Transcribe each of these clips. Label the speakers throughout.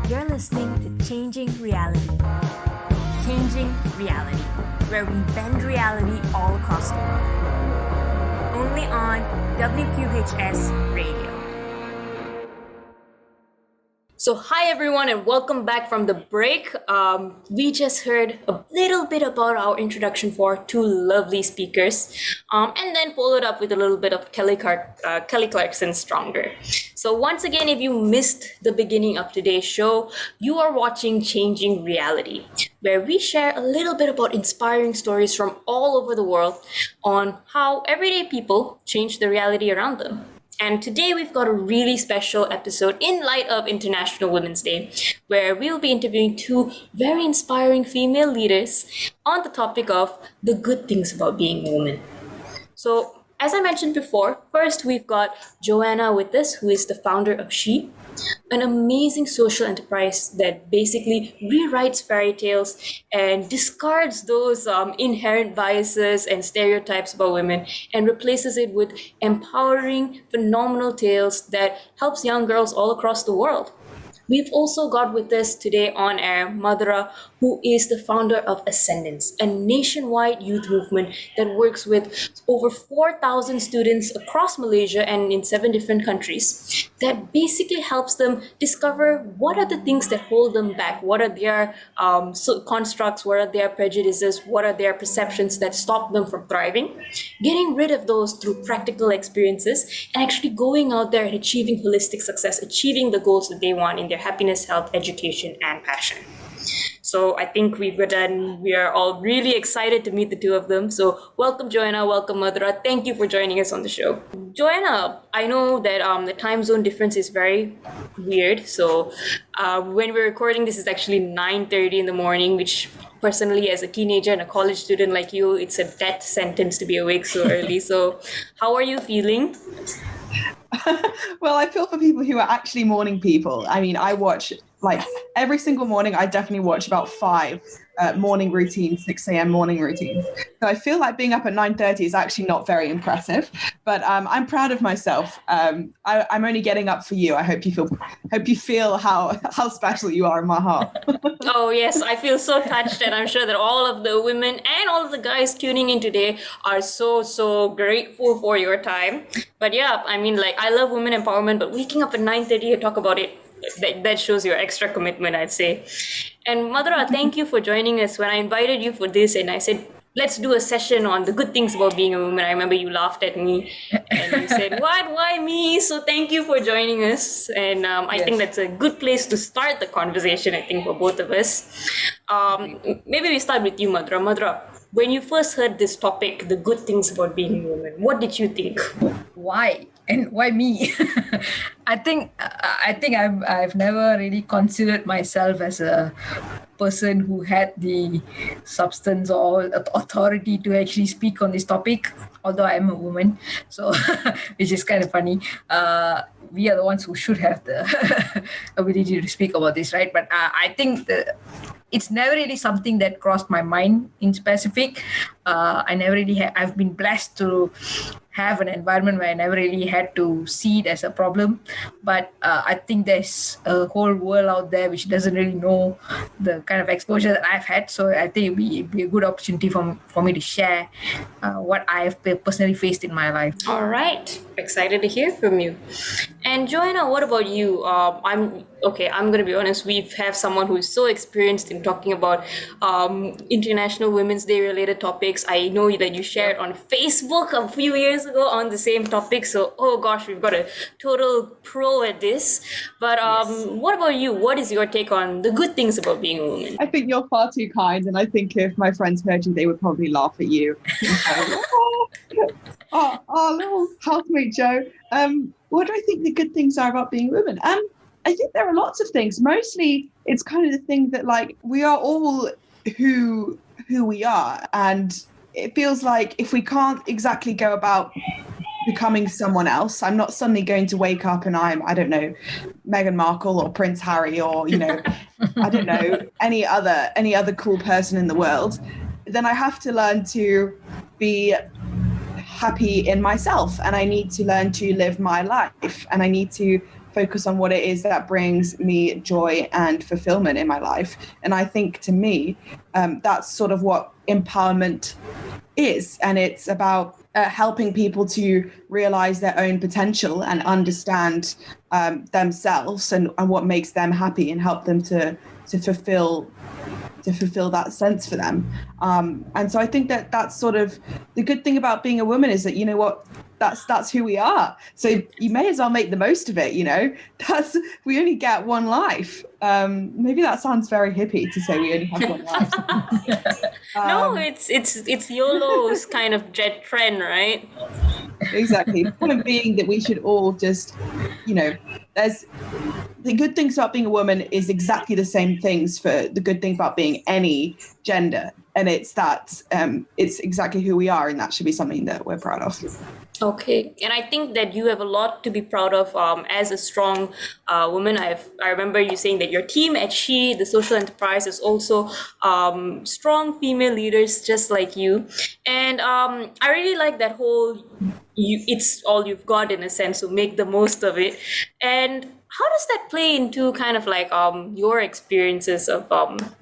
Speaker 1: You're listening to Changing Reality. Changing Reality, where we bend reality all across the world. Only on WQHS Radio. So hi everyone and welcome back from the break. We just heard a little bit about our introduction for two lovely speakers and then followed up with a little bit of Kelly Clarkson's Stronger. So once again, if you missed the beginning of today's show, you are watching Changing Reality, where we share a little bit about inspiring stories from all over the world on how everyday people change the reality around them. And today we've got a really special episode in light of International Women's Day, where we'll be interviewing two very inspiring female leaders on the topic of the good things about being a woman. So, as I mentioned before, first we've got Joanna with us, who is the founder of She, an amazing social enterprise that basically rewrites fairy tales and discards those inherent biases and stereotypes about women and replaces it with empowering, phenomenal tales that helps young girls all across the world. We've also got with us today on air Madhura, who is the founder of Ascendance, a nationwide youth movement that works with over 4,000 students across Malaysia and in 7 different countries that basically helps them discover what are the things that hold them back, what are their constructs, what are their prejudices, what are their perceptions that stop them from thriving, getting rid of those through practical experiences and actually going out there and achieving holistic success, achieving the goals that they want in their happiness, health, education, and passion. So I think we are all really excited to meet the two of them. So welcome Joanna, welcome Madhura. Thank you for joining us on the show. Joanna, I know that the time zone difference is very weird. So when we're recording, this is actually 9:30 in the morning, which personally as a teenager and a college student like you, it's a death sentence to be awake so early. So how are you feeling?
Speaker 2: Well, I feel for people who are actually morning people. I mean, I watch every single morning. I definitely watch about 5 morning routines, 6 a.m. morning routines. So I feel like being up at 9:30 is actually not very impressive, but I'm proud of myself. I'm only getting up for you. I hope you feel how special you are in my heart.
Speaker 1: Oh yes, I feel so touched, and I'm sure that all of the women and all of the guys tuning in today are so grateful for your time. But yeah, I mean, I love women empowerment, but waking up at 9:30 to talk about it, that shows your extra commitment, I'd say. And Madhura, thank you for joining us. When I invited you for this and I said, let's do a session on the good things about being a woman, I remember you laughed at me and you said, what, why me? So thank you for joining us. And I think that's a good place to start the conversation, I think, for both of us. Maybe we start with you, Madhura. Madhura, when you first heard this topic, the good things about being a woman, what did you think?
Speaker 3: Why? And why me? I think I've never really considered myself as a person who had the substance or authority to actually speak on this topic, although I'm a woman. So, which is kind of funny. We are the ones who should have the ability to speak about this, right? But I think it's never really something that crossed my mind in specific. I never really I've been blessed to have an environment where I never really had to see it as a problem. But I think there's a whole world out there which doesn't really know the kind of exposure that I've had. So I think it'd be a good opportunity for me to share what I've personally faced in my life.
Speaker 1: All right. Excited to hear from you. And Joanna, what about you? I'm going to be honest. We have someone who is so experienced in talking about International Women's Day related topics. I know that you shared on Facebook a few years ago on the same topic. So, oh gosh, we've got a total pro at this. But what about you? What is your take on the good things about being a woman?
Speaker 2: I think you're far too kind, and I think if my friends heard you, they would probably laugh at you. Little housemate Joe. What do I think the good things are about being a woman? I think there are lots of things. Mostly, it's kind of the thing that we are all who we are, and it feels like if we can't exactly go about becoming someone else, I'm not suddenly going to wake up and I'm, I don't know, Meghan Markle or Prince Harry or I don't know, any other cool person in the world. Then I have to learn to be happy in myself, and I need to learn to live my life, and I need to focus on what it is that brings me joy and fulfillment in my life. And I think to me, that's sort of what empowerment is. And it's about helping people to realize their own potential and understand themselves and what makes them happy, and help them to fulfill that sense for them. And so I think that that's sort of the good thing about being a woman, is that, you know what, that's who we are. So you may as well make the most of it. You know, we only get one life. Maybe that sounds very hippie to say we only have one life.
Speaker 1: No, it's YOLO's kind of jet trend, right?
Speaker 2: Exactly. The point being that we should all just, you know, there's the good things about being a woman is exactly the same things for the good thing about being any gender. And it's that it's exactly who we are, and that should be something that we're proud of.
Speaker 1: Okay, and I think that you have a lot to be proud of as a strong woman. I remember you saying that your team at She, the social enterprise, is also strong female leaders just like you. And I really like that whole it's all you've got, in a sense, so make the most of it. And how does that play into kind of like your experiences of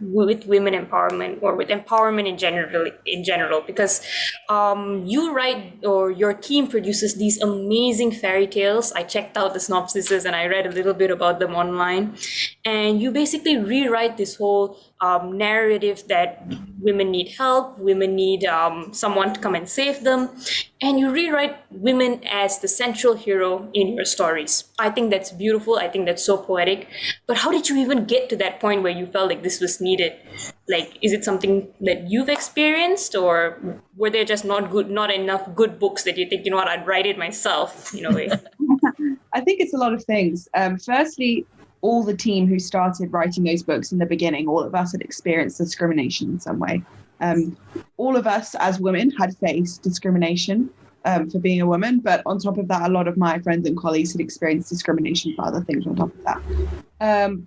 Speaker 1: with women empowerment, or with empowerment in general? Because you write, or your team produces these amazing fairy tales. I checked out the synopsises and I read a little bit about them online, and you basically rewrite this whole narrative that women need help, women need someone to come and save them, and you rewrite women as the central hero in your stories. I think that's beautiful. I think that's so poetic. But how did you even get to that point where you felt like this was needed? Like, is it something that you've experienced, or were there just not enough good books that you think, you know what, I'd write it myself in a way?
Speaker 2: I think it's a lot of things. Firstly, all the team who started writing those books in the beginning, all of us had experienced discrimination in some way. All of us as women had faced discrimination for being a woman, but on top of that, a lot of my friends and colleagues had experienced discrimination for other things on top of that.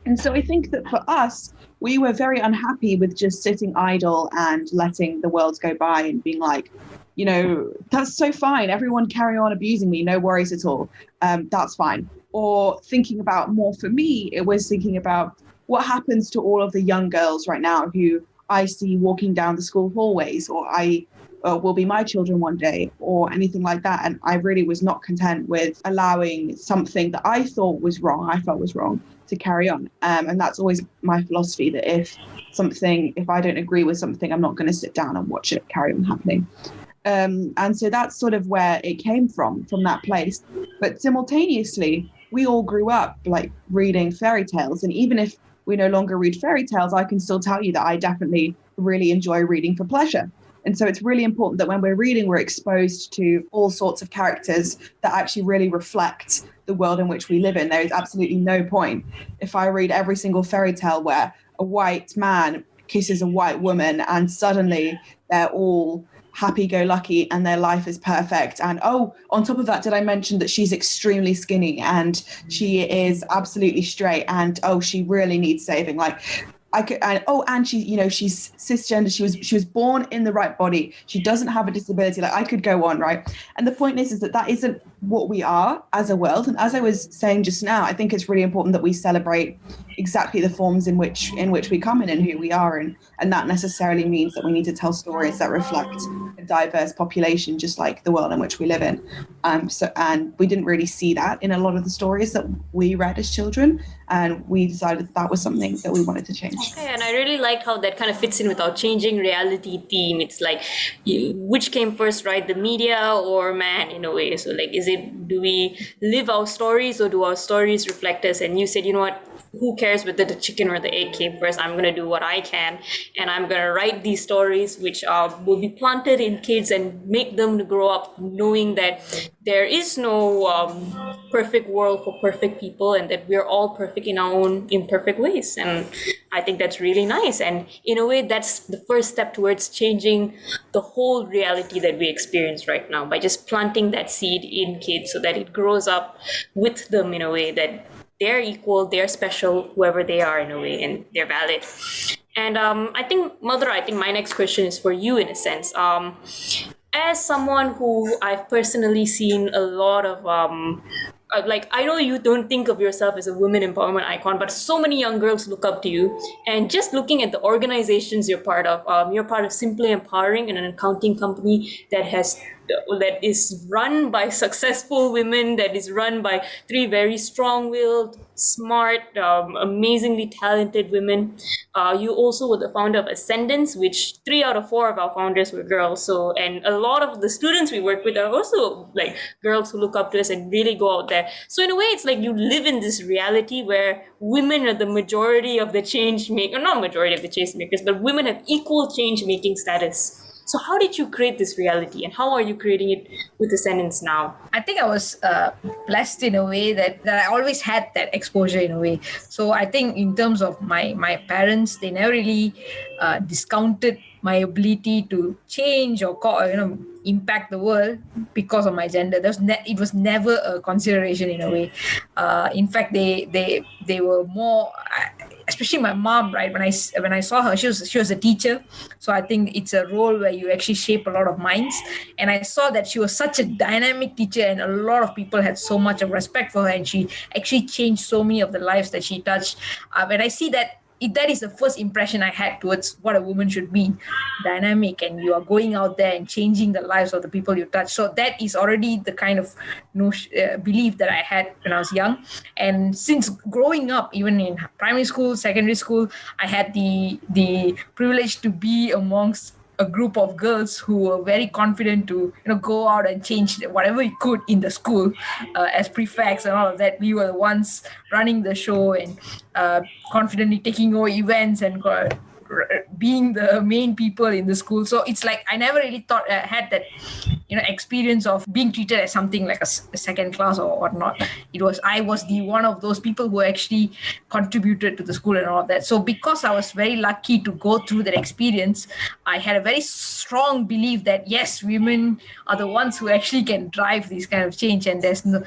Speaker 2: And so I think that for us, we were very unhappy with just sitting idle and letting the world go by and being like, you know, that's so fine. Everyone carry on abusing me. No worries at all. That's fine. Or thinking about, more for me, it was thinking about what happens to all of the young girls right now who I see walking down the school hallways, or will be my children one day, or anything like that. And I really was not content with allowing something that I felt was wrong, to carry on. And that's always my philosophy, that if I don't agree with something, I'm not going to sit down and watch it carry on happening. And so that's sort of where it came from that place. But simultaneously, we all grew up like reading fairy tales. And even if we no longer read fairy tales, I can still tell you that I definitely really enjoy reading for pleasure. And so it's really important that when we're reading, we're exposed to all sorts of characters that actually really reflect the world in which we live in. There is absolutely no point if I read every single fairy tale where a white man kisses a white woman and suddenly they're all happy-go-lucky and their life is perfect. And on top of that, did I mention that she's extremely skinny and she is absolutely straight, and she really needs saving? Like, and she, you know, she's cisgender. She was born in the right body. She doesn't have a disability. Like, I could go on, right? And the point is that isn't what we are as a world. And as I was saying just now, I think it's really important that we celebrate exactly the forms in which we come in and who we are, and that necessarily means that we need to tell stories that reflect a diverse population, just like the world in which we live in. And we didn't really see that in a lot of the stories that we read as children, and we decided that was something that we wanted to change.
Speaker 1: Okay, and I really liked how that kind of fits in with our changing reality theme. It's like, which came first, right? The media or man, in a way. So like, do we live our stories, or do our stories reflect us? And you said, you know what, who cares whether the chicken or the egg came first? I'm going to do what I can, and I'm going to write these stories which will be planted in kids and make them grow up knowing that there is no perfect world for perfect people, and that we're all perfect in our own imperfect ways. And I think that's really nice. And in a way, that's the first step towards changing the whole reality that we experience right now, by just planting that seed in kids so that it grows up with them in a way that they're equal, they're special, whoever they are in a way, and they're valid. And I think my next question is for you in a sense. As someone who I've personally seen a lot of like I know you don't think of yourself as a women empowerment icon, but so many young girls look up to you. And just looking at the organizations you're part of Simply Empowering, an accounting company that is run by successful women, that is run by three very strong-willed, smart, amazingly talented women. You also were the founder of Ascendance, which 3 out of 4 of our founders were girls. So, and a lot of the students we work with are also like girls who look up to us and really go out there. So in a way, it's like you live in this reality where women are the majority of the change make, or not majority of the change makers, but women have equal change making status. So how did you create this reality, and how are you creating it with Ascendance now?
Speaker 3: I think I was blessed in a way that I always had that exposure in a way. So I think in terms of my parents, they never really discounted my ability to change or impact the world because of my gender. It was never a consideration in a way. In fact, they were more. Especially my mom, right? When I saw her, she was a teacher, so I think it's a role where you actually shape a lot of minds. And I saw that she was such a dynamic teacher, and a lot of people had so much of respect for her, and she actually changed so many of the lives that she touched. When I see that, that is the first impression I had towards what a woman should be: dynamic, and you are going out there and changing the lives of the people you touch. So that is already the kind of belief that I had when I was young. And since growing up, even in primary school, secondary school, I had the privilege to be amongst a group of girls who were very confident to go out and change whatever we could in the school. As prefects and all of that, we were the ones running the show and confidently taking over events and being the main people in the school. So it's like I never really thought had that experience of being treated as something like a second class or whatnot. I was the one of those people who actually contributed to the school and all of that. So because I was very lucky to go through that experience, I had a very strong belief that yes, women are the ones who actually can drive this kind of change. And there's no,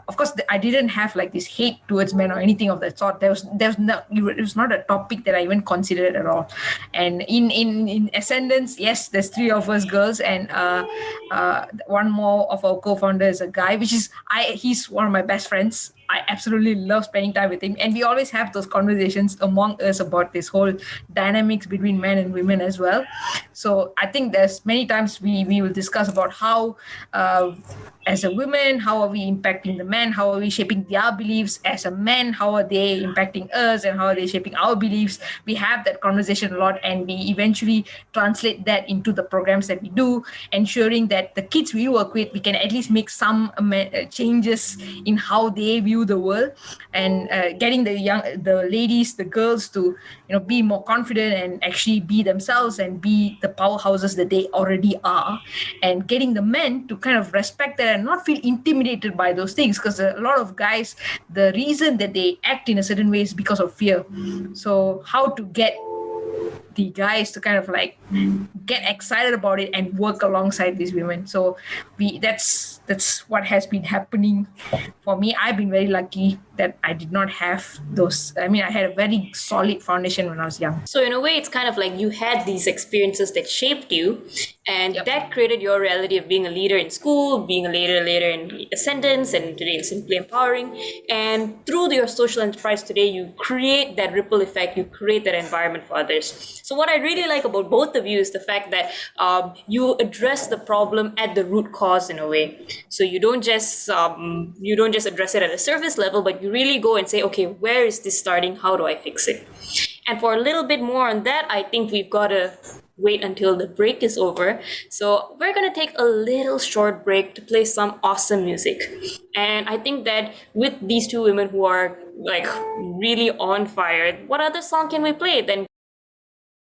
Speaker 3: of course, I didn't have like this hate towards men or anything of that sort. There was no, it was not a topic that I even considered at all. And in Ascendance, yes, there's 3 of us girls, and one more of our co-founder is a guy, he's one of my best friends. I absolutely love spending time with him, and we always have those conversations among us about this whole dynamics between men and women as well. So I think there's many times we will discuss about how as a woman, how are we impacting the men, how are we shaping their beliefs. As a man, how are they impacting us, and how are they shaping our beliefs. We have that conversation a lot, and we eventually translate that into the programs that we do, ensuring that the kids we work with, we can at least make some changes in how they view the world, and getting the ladies, the girls to be more confident and actually be themselves and be the powerhouses that they already are, and getting the men to kind of respect that and not feel intimidated by those things, because a lot of guys, the reason that they act in a certain way is because of fear. So how to get the guys to kind of like get excited about it and work alongside these women. So that's what has been happening for me. I've been very lucky that I did not have those. I mean, I had a very solid foundation when I was young.
Speaker 1: So in a way, it's kind of like you had these experiences that shaped you, and
Speaker 3: Yep.
Speaker 1: that created your reality of being a leader in school, being a leader in Ascendance, and today Simply Empowering. And through your social enterprise today, you create that ripple effect, you create that environment for others. So what I really like about both of you is the fact that you address the problem at the root cause in a way. So you don't just address it at a surface level, but you really go and say, okay, where is this starting? How do I fix it? And for a little bit more on that, I think we've got to wait until the break is over. So we're going to take a little short break to play some awesome music. And I think that with these 2 women who are like really on fire, what other song can we play than